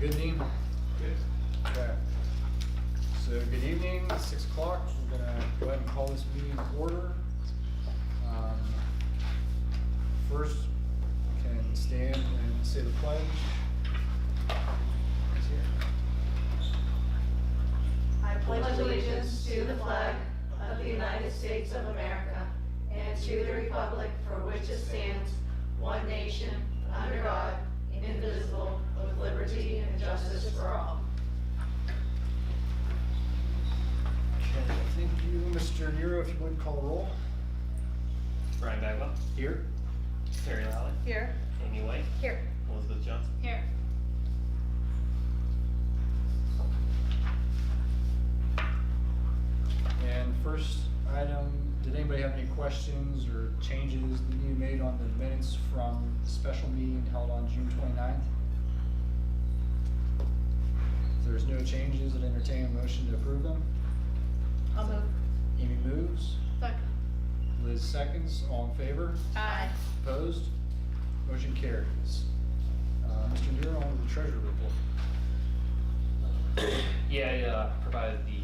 Good evening. Good. Okay. So good evening, 6 o'clock. We're gonna go ahead and call this meeting to order. First, we can stand and say the pledge. It's here. I pledge allegiance to the flag of the United States of America and to the republic for which it stands, one nation, under God, indivisible, with liberty and justice for all. Okay, thank you. Mr. Nero, if you would call the roll. Brian Bagwell. Here. Terry Lally. Here. Amy White. Here. Elizabeth Johnson. Here. And first item, did anybody have any questions or changes that need to be made on the minutes from the special meeting held on June 29th? If there's no changes, I'd entertain a motion to approve them. I'll move. Amy moves. Second. Liz seconds. All in favor? Aye. Opposed? Motion carries. Mr. Nero, on to the treasurer report. Yeah, I provided the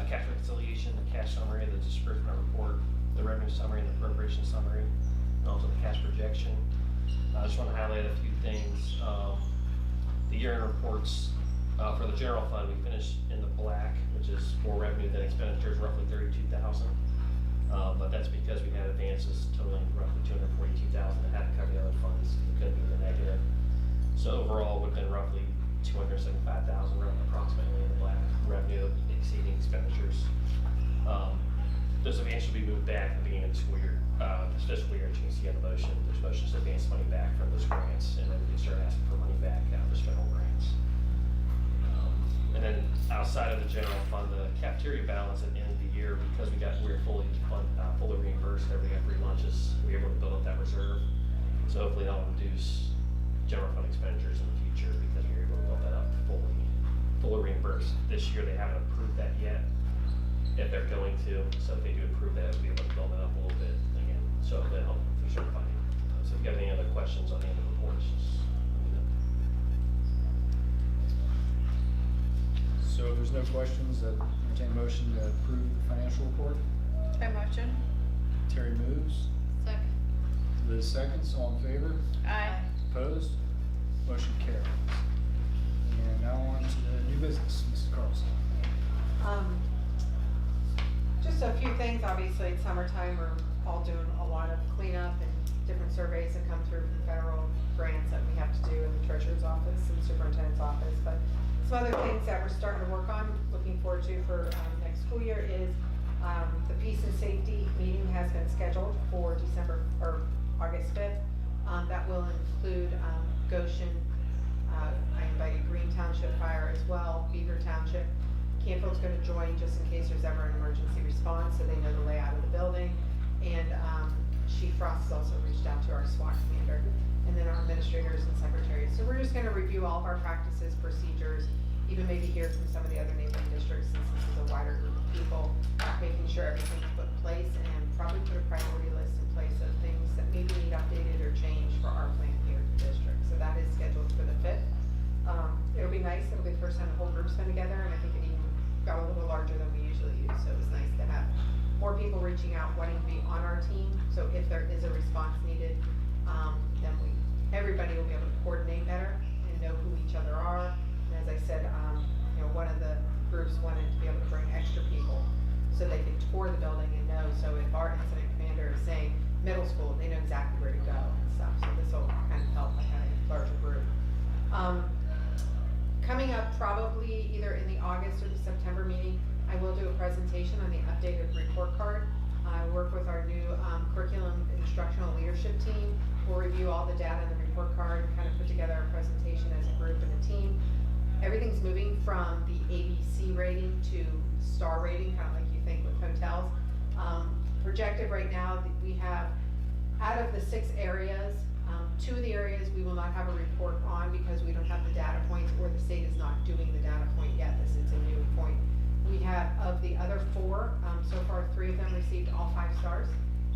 cash reconciliation, the cash summary, the disbursement report, the revenue summary, and the appropriation summary, and also the cash projection. I just want to highlight a few things. The year-end reports for the general fund, we finished in the black, which is more revenue than expenditures, roughly $32,000. But that's because we had advances totaling roughly $242,000 that had to cover the other funds. We couldn't be in the negative. So overall, we've been roughly $275,000 approximately in the black, revenue exceeding expenditures. Those advances will be moved back at the beginning of the school year. This fiscal year, as you can see on the motion, there's motions to advance money back from those grants, and then we can start asking for money back out of those federal grants. And then outside of the general fund, the cafeteria balance at the end of the year, because we were fully reimbursed, everybody got free lunches, we were able to build up that reserve. So hopefully that'll reduce general fund expenditures in the future because we were able to build that up fully reimbursed. This year they haven't approved that yet, if they're going to. So if they do approve that, we'll be able to build it up a little bit again. So that'll help future funding. So if you have any other questions on the end of the reports, just let me know. So if there's no questions, I'd entertain a motion to approve the financial report. I motion. Terry moves. Second. Liz seconds. All in favor? Aye. Opposed? Motion carries. And now on to the new business. Mrs. Carlson. Just a few things. Obviously, it's summertime. We're all doing a lot of cleanup and different surveys that come through from federal grants that we have to do in the treasurer's office and superintendent's office. But some other things that we're starting to work on, looking forward to for next school year is the peace and safety meeting has been scheduled for August 5th. That will include Goshen. I invited Green Township Fire as well, Beaver Township. Canfield's going to join just in case there's ever an emergency response, so they know the layout of the building. And Chief Frost has also reached out to our SWAT commander, and then our administrators and secretaries. So we're just going to review all of our practices, procedures, even maybe hear from some of the other neighboring districts, since this is a wider group of people, making sure everything's put in place, and probably put a priority list in place of things that maybe need updated or changed for our plan here at the district. So that is scheduled for the 5th. It'll be nice. It'll be the first time the whole group's been together, and I think it even got a little larger than we usually do. So it was nice to have more people reaching out, wanting to be on our team. So if there is a response needed, then everybody will be able to coordinate better and know who each other are. And as I said, one of the groups wanted to be able to bring extra people so they could tour the building and know. So if our incident commander is saying middle school, they know exactly where to go and stuff. So this will kind of help by having a larger group. Coming up probably either in the August or the September meeting, I will do a presentation on the updated report card. I work with our new curriculum instructional leadership team. We'll review all the data in the report card and kind of put together a presentation as a group and a team. Everything's moving from the ABC rating to star rating, kind of like you think with hotels. Projected right now, we have, out of the 6 areas, 2 of the areas we will not have a report on because we don't have the data points, or the state is not doing the data point yet. This is a new point. We have, of the other 4, so far 3 of them received all 5 stars.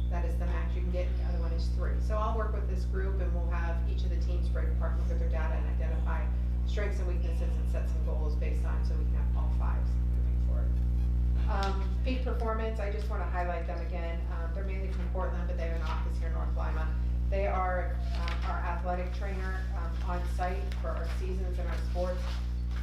That is the max you can get. The other one is 3. So I'll work with this group, and we'll have each of the teams for a department look at their data and identify strengths and weaknesses weaknesses and set some goals based on, so we can have all 5s moving forward. Peak Performance, I just want to highlight them again. They're mainly from Portland, but they have an office here in North Lima. They are our athletic trainer on site for our seasons and our sports.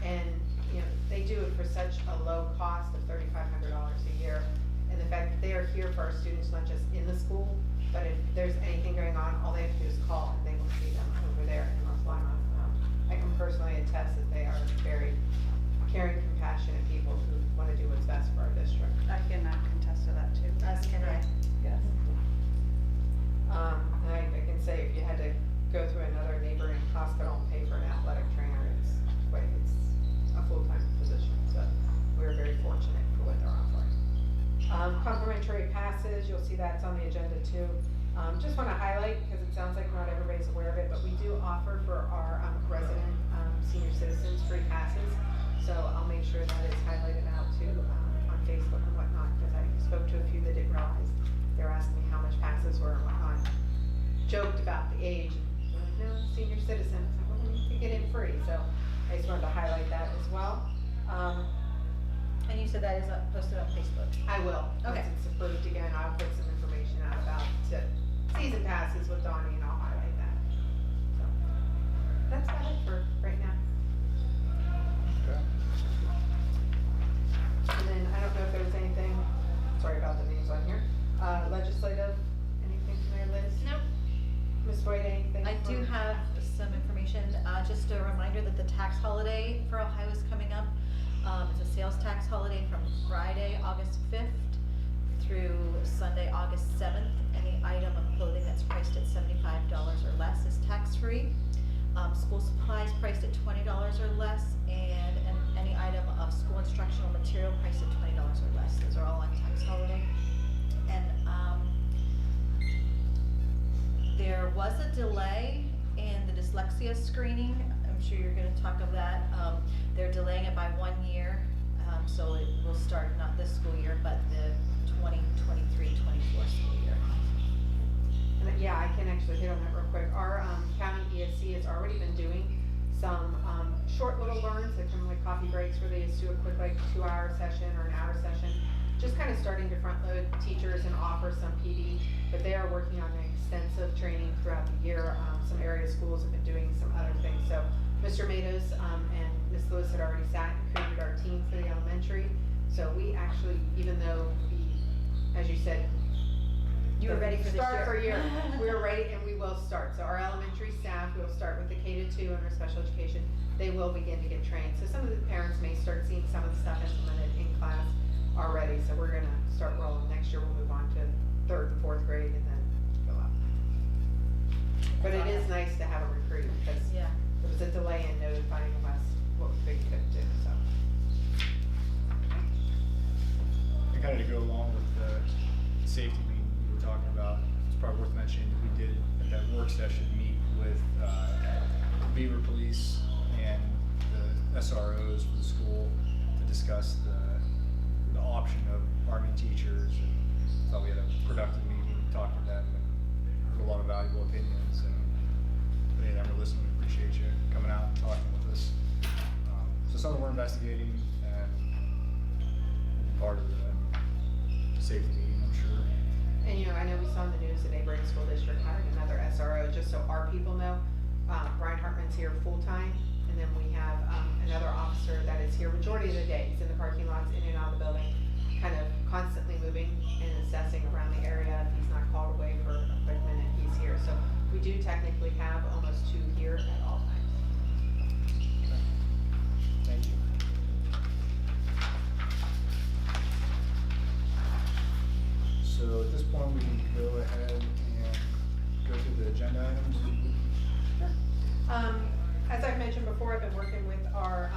And, you know, they do it for such a low cost of $3,500 a year. And the fact that they are here for our students, not just in the school, but if there's anything going on, all they have to do is call and they will see them over there in North Lima. I can personally attest that they are very caring, compassionate people who want to do what's best for our district. I can contest to that too. As can I. Yes. And I can say if you had to go through another neighboring hospital and pay for an athletic trainer, it's a full-time position. So we're very fortunate for what they're offering. Complimentary passes, you'll see that's on the agenda too. Just want to highlight, because it sounds like not everybody's aware of it, but we do offer for our resident senior citizens free passes. So I'll make sure that is highlighted out too on Facebook and whatnot, because I spoke to a few that didn't realize. They were asking me how much passes were and whatnot. Joked about the age. I'm like, no, senior citizen. I was like, well, you can get in free. So I just wanted to highlight that as well. And you said that is posted on Facebook? I will. Okay. Once it's approved again, I'll put some information out about season passes with Donnie, and I'll highlight that. So that's about it for right now. Okay. And then I don't know if there was anything, sorry about the names on here, legislative, anything from there, Liz? Nope. Ms. Boyd, anything? I do have some information, just a reminder that the tax holiday for Ohio is coming up. It's a sales tax holiday from Friday, August 5th through Sunday, August 7th. Any item of clothing that's priced at $75 or less is tax-free. School supplies priced at $20 or less, and any item of school instructional material priced at $20 or less. Those are all on tax holiday. And there was a delay in the dyslexia screening. I'm sure you're going to talk of that. They're delaying it by 1 year, so it will start not this school year, but the 2023-24 school year. And yeah, I can actually hit on that real quick. Our county ESC has already been doing some short little learns, like from like coffee breaks, where they just do a quick like 2-hour session or an hour session, just kind of starting to front load teachers and offer some PD. But they are working on an extensive training throughout the year. Some area schools have been doing some other things. So Mr. Matos and Ms. Lewis had already sat and created our team for the elementary. So we actually, even though as you said, You were ready for this start for year. we were ready, and we will start. So our elementary staff, we will start with the K-2 and our special education. They will begin to get trained. So some of the parents may start seeing some of the stuff implemented in class already. So we're gonna start rolling. Next year we'll move on to 3rd and 4th grade and then go up. But it is nice to have a recruit, because Yeah. there was a delay in notifying us what we could do, so. And kind of to go along with the safety meeting we were talking about, it's probably worth mentioning that we did at that work session meet with Beaver Police and the SROs for the school to discuss the option of arming teachers, and thought we had a productive meeting, talked with them, and heard a lot of valuable opinions. And any of them are listening, we appreciate you coming out and talking with us. So something we're investigating, and part of the safety meeting, I'm sure. And I know we saw in the news that neighboring school district hired another SRO, just so our people know. Brian Hartman's here full-time, and then we have another officer that is here majority of the day. He's in the parking lots, in and out of the building, kind of constantly moving and assessing around the area. If he's not called away for a quick minute, he's here. So we do technically have almost 2 here at all times. Okay. Thank you. So at this point, we can go ahead and go through the agenda items. As I've mentioned before, I've been working with our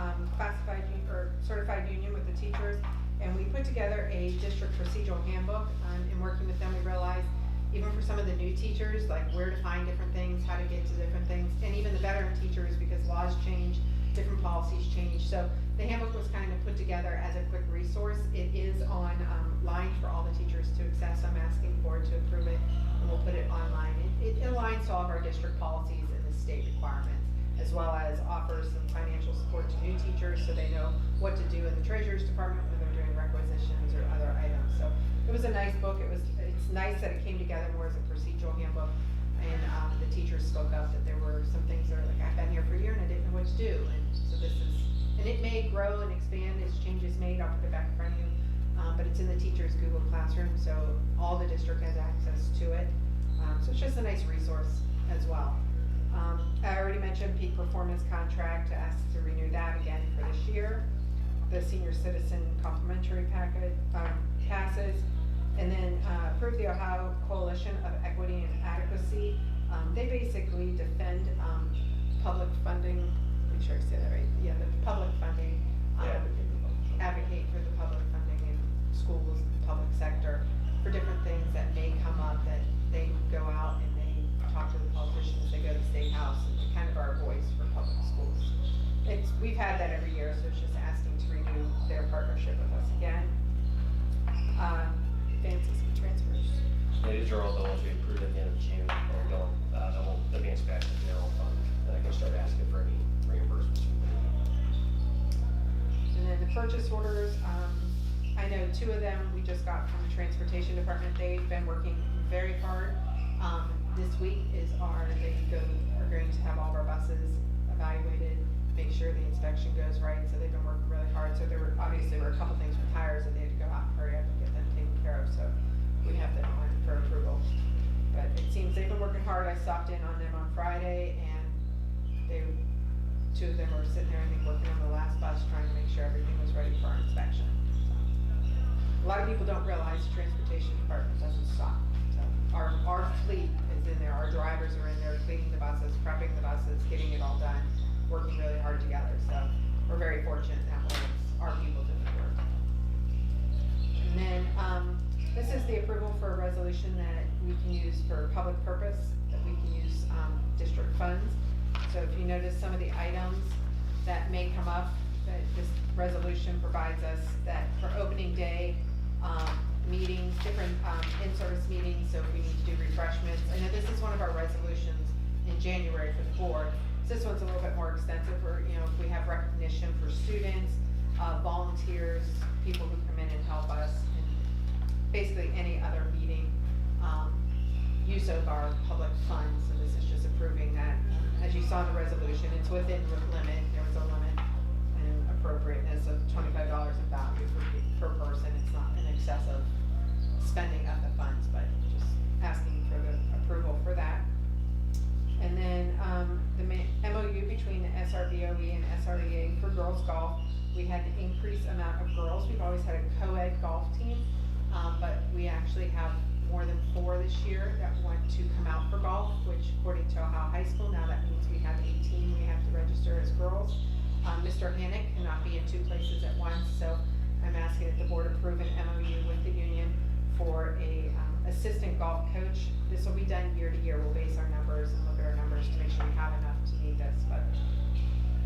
certified union with the teachers, and we put together a district procedural handbook. In working with them, we realized even for some of the new teachers, like where to find different things, how to get to different things, and even the veteran teachers, because laws change, different policies change. So the handbook was kind of put together as a quick resource. It is online for all the teachers to access. I'm asking the board to approve it, and we'll put it online. It aligns to all of our district policies and the state requirements, as well as offer some financial support to new teachers so they know what to do in the treasurer's department when they're doing requisitions or other items. So it was a nice book. It's nice that it came together more as a procedural handbook, and the teachers spoke up that there were some things that are like, I've been here for a year and I didn't know what to do, and so this is, and it may grow and expand as changes made. I'll put it back in front of you, but it's in the teacher's Google Classroom, so all the district has access to it. So it's just a nice resource as well. I already mentioned peak performance contract, asked to renew that again for this year. The senior citizen complimentary packet passes, and then approve the Ohio Coalition of Equity and Adequacy. They basically defend public funding. Make sure I say that right. Yeah, the public funding. Advocate for the public funding in schools, public sector, for different things that may come up, that they go out and they talk to the politicians, they go to the state house, and they kind of are a voice for public schools. We've had that every year, so it's just asking to renew their partnership with us again. Advances and transfers. Yeah, these are all the ones we approved at the end of June, and they'll advance back to the general fund, and I can start asking for any reimbursements from them. And then the purchase orders, I know 2 of them we just got from the transportation department. They've been working very hard. This week are going to have all of our buses evaluated, make sure the inspection goes right, so they've been working really hard. So there were a couple things with tires that they had to go out and hurry up and get them taken care of, so we have them on for approval. But it seems they've been working hard. I stopped in on them on Friday, and 2 of them were sitting there, I think, working on the last bus, trying to make sure everything was ready for our inspection. A lot of people don't realize the transportation department doesn't stop. So our fleet is in there, our drivers are in there cleaning the buses, prepping the buses, getting it all done, working really hard together. So we're very fortunate that way. It's our people doing the work. And then this is the approval for a resolution that we can use for public purpose, that we can use district funds. So if you notice some of the items that may come up, that this resolution provides us that for opening day meetings, different in-service meetings, so if we need to do refreshments. I know this is one of our resolutions in January for the board. So this one's a little bit more extensive, where, if we have recognition for students, volunteers, people who come in and help us, and basically any other meeting, use of our public funds. So this is just approving that. As you saw in the resolution, it's within the limit. There was a limit and appropriateness of $25 in value per person. It's not an excessive spending of the funds, but just asking for the approval for that. And then the MOU between the SRBOE and SREA for girls golf. We had an increased amount of girls. We've always had a co-ed golf team, but we actually have more than 4 this year that want to come out for golf, which according to Ohio High School, now that means we have 18 we have to register as girls. Mr. Hannick cannot be in 2 places at once, so I'm asking that the board approve an MOU with the union for a assistant golf coach. This will be done year to year. We'll base our numbers and look at our numbers to make sure we have enough to meet this.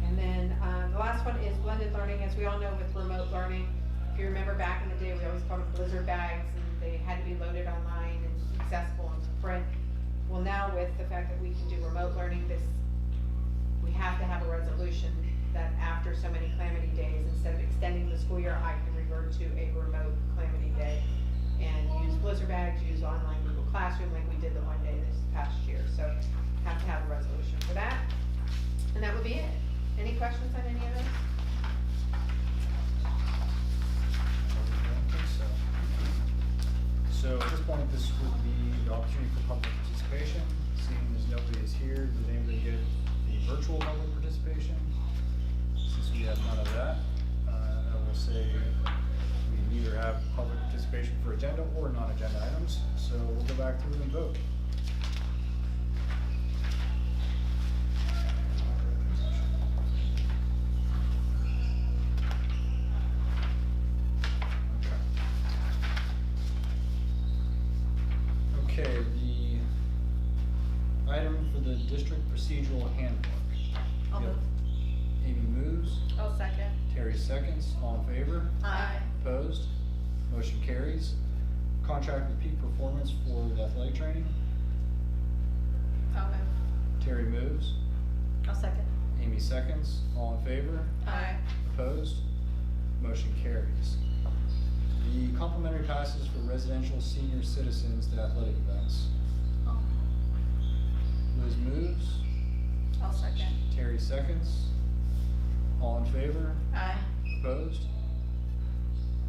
And then the last one is blended learning. As we all know, with remote learning, if you remember back in the day, we always called them blizzard bags, and they had to be loaded online and accessible and print. Well, now with the fact that we can do remote learning, we have to have a resolution that after so many calamity days, instead of extending the school year, I can revert to a remote calamity day and use blizzard bags, use online Google Classroom like we did the one day this past year. So have to have a resolution for that. And that would be it. Any questions on any of this? So at this point, this would be the opportunity for public participation. Seeing as nobody is here, does anybody get the virtual public participation? Since we have none of that, I will say we either have public participation for agenda or non-agenda items. So we'll go back through and vote. Okay, the item for the district procedural handbook. I'll Yep. move. Amy moves, I'll second. Terry seconds, all in favor? Aye. Opposed? Motion carries. Contract with peak performance for the athletic training. I'll move. Terry moves, I'll second. Amy seconds. All in favor? Aye. Opposed? Motion carries. The complimentary passes for residential senior citizens to athletic events. Liz moves. I'll second. Terry seconds. All in favor? Aye. Opposed?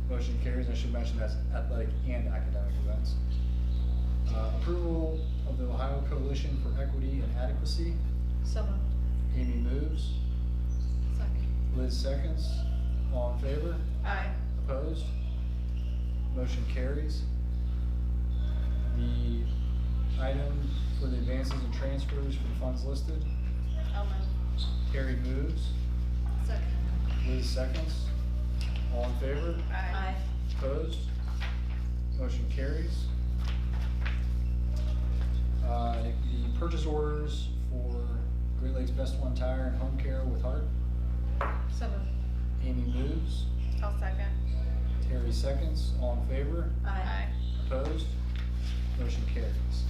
Motion carries. I should mention that's athletic and academic events. Approval of the Ohio Coalition for Equity and Adequacy. So moved. Amy moves. Second. Liz seconds. All in favor? Aye. Opposed? Motion carries. The item for the advances and transfers for the funds listed. I'll move. Terry moves. Second. Liz seconds. All in favor? Aye. Opposed? Motion carries. The purchase orders for Great Lakes Best One Tire and Home Care with Heart. So moved. Amy moves. I'll second. Terry seconds. All in favor? Aye. Opposed? Motion carries.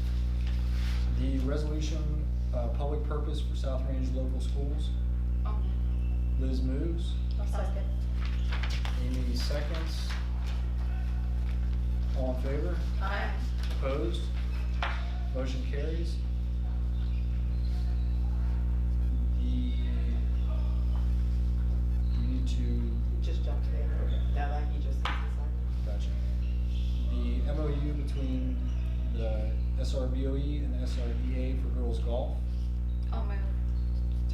The resolution, public purpose for South Range local schools. I'll move. Liz moves. I'll second. Amy seconds. All in favor? Aye. Opposed? Motion carries. You need to, Just jump to the end. Okay. Now that he just needs to gotcha. The MOU between the SRBOE and the SREA for girls golf. I'll move.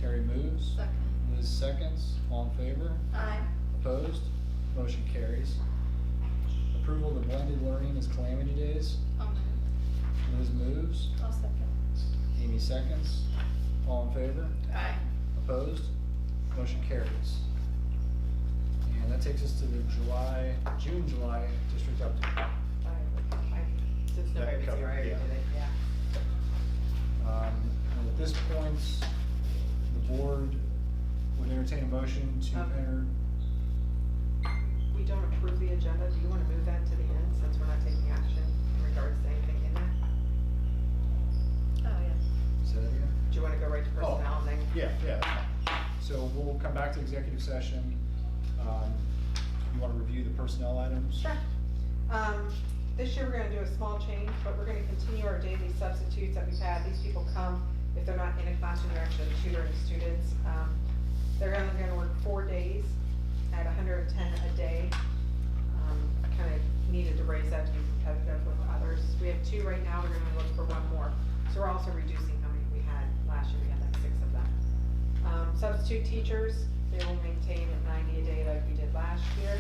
Terry moves. Second. Liz seconds. All in favor? Aye. Opposed? Motion carries. Approval of the blended learning as calamity days. I'll move. Liz moves. I'll second. Amy seconds. All in favor? Aye. Opposed? Motion carries. And that takes us to the June, July district update. Since That nobody was covered, here, I already yeah. did it, yeah. And at this point, the board would entertain a motion to Okay. enter. We don't approve the agenda, do you wanna move that to the end, since we're not taking action in regards to anything in that? Oh, yeah. Say that again? Do you wanna go right to personnel and then? Yeah. So we'll come back to executive session. You wanna review the personnel items? Sure. This year, we're gonna do a small change, but we're gonna continue our daily substitutes that we've had. These people come, if they're not in a classroom, they're actually tutoring students. They're only gonna work 4 days at 110 a day. I kinda needed to raise that to be competitive with others. We have 2 right now, we're gonna look for 1 more. So we're also reducing how many we had last year, we had like 6 of them. Substitute teachers, they will maintain at 90 a day like we did last year.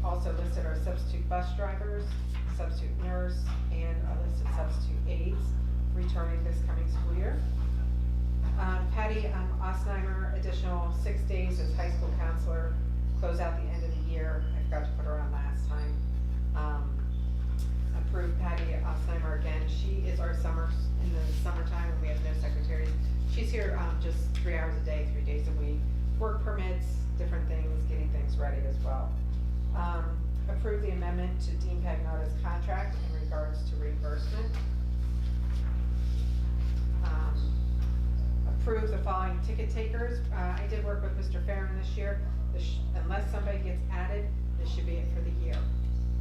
Also listed are substitute bus drivers, substitute nurse, and a listed substitute aides returning this coming school year. Patty Osnheimer, additional 6 days as high school counselor, close out the end of the year. I forgot to put her on last time. Approved Patty Osnheimer again. She is our in the summertime when we have no secretaries. She's here just 3 hours a day, 3 days a week. Work permits, different things, getting things ready as well. Approve the amendment to Dean Pagnotta's contract in regards to reimbursement. Approve the following ticket takers. I did work with Mr. Farron this year. Unless somebody gets added, this should be it for the year.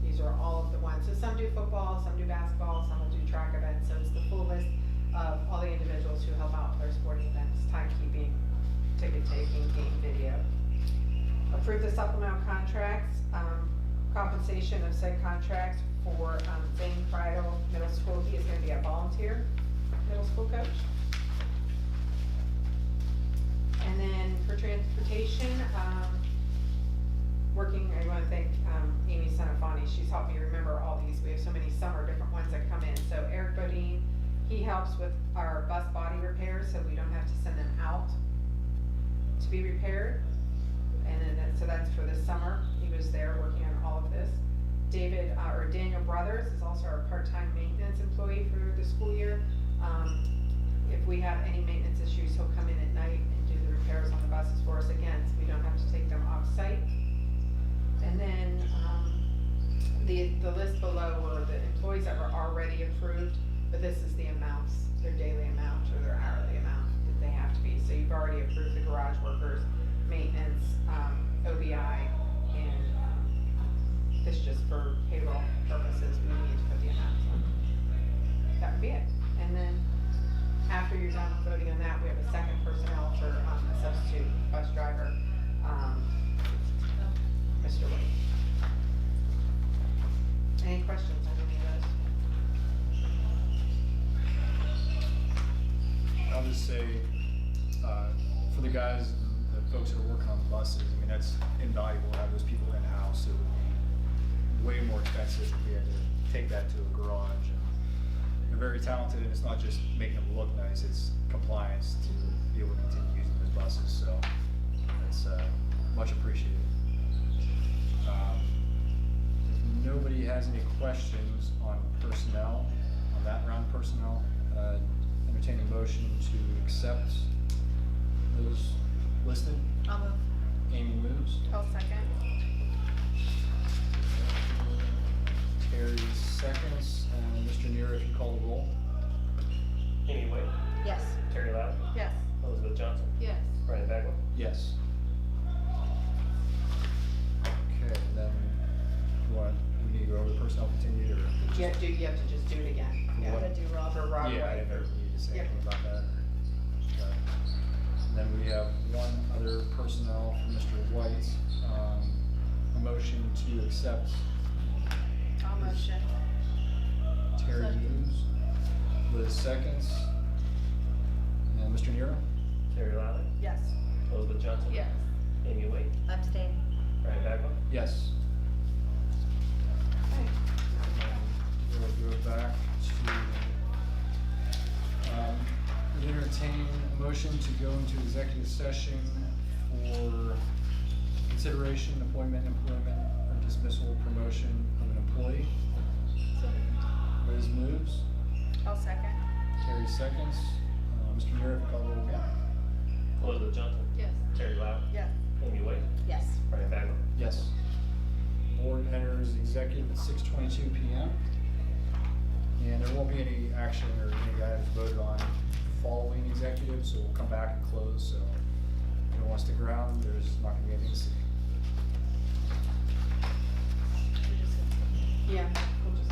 These are all of the ones. So some do football, some do basketball, some will do track events. So it's the full list of all the individuals who help out with our sporting events, timekeeping, ticket taking, game video. Approve the supplemental contracts, compensation of said contracts for Zane Friedel Middle School. He is gonna be a volunteer middle school coach. And then for transportation, I wanna thank Amy Sanafani. She's helped me remember all these. We have so many summer different ones that come in. So Eric Bodine, he helps with our bus body repairs, so we don't have to send them out to be repaired. And then, so that's for this summer. He was there working on all of this. Daniel Brothers is also our part-time maintenance employee for the school year. If we have any maintenance issues, he'll come in at night and do the repairs on the buses for us again, so we don't have to take them off-site. And then, the list below were the employees that were already approved, but this is the amounts, their daily amount or their hourly amount that they have to be. So already approved the garage workers, maintenance, OBI, and, this just for payroll purposes, we need to put the amounts on. That would be it. And then, after you're done voting on that, we have a second personnel for, a substitute bus driver, Mr. Wade. Any questions on any of those? I'll just say, for the guys, the folks that are working on the buses, I mean, that's invaluable to have those people in-house. It would be way more expensive if we had to take that to a garage. And they're very talented, and it's not just making them look nice, it's compliance to be able to continue using those buses, so that's, much appreciated. If nobody has any questions on personnel, on that round of personnel, entertain a motion to accept those listed. I'll move. Amy moves. I'll second. Terry seconds. And Mr. Nero, if you call the roll. Amy Wade, Yes. Terry Loud, Yes. Elizabeth Johnson, Yes. Brian Bagwell. Yes. Okay, and then we need to go over the personnel continued or? You have to just do it again. For what? Do Robert Yeah, I White. didn't know if we need to say Yep. anything about that. And then we have one other personnel from Mr. White, a motion to accept. I'll motion. Terry Second. moves. Liz seconds. And Mr. Nero? Terry Loud, Yes. Elizabeth Johnson. Yes. Amy Wade, Abstain. Brian Bagwell. Yes. Okay. We'll go back to, entertain a motion to go into executive session for consideration, appointment, employment, or dismissal, promotion of an employee. Liz moves. I'll second. Terry seconds. Mr. Nero, if you call the roll again. Elizabeth Johnson, Yes. Terry Loud, Yes. Amy Wade, Yes. Brian Bagwell. Yes. Board enters executive at 6:22 p.m. And there won't be any action or any items voted on following executive, so we'll come back and close. So if anyone wants to stick around, there's not gonna be anything to see. Yeah, we'll just do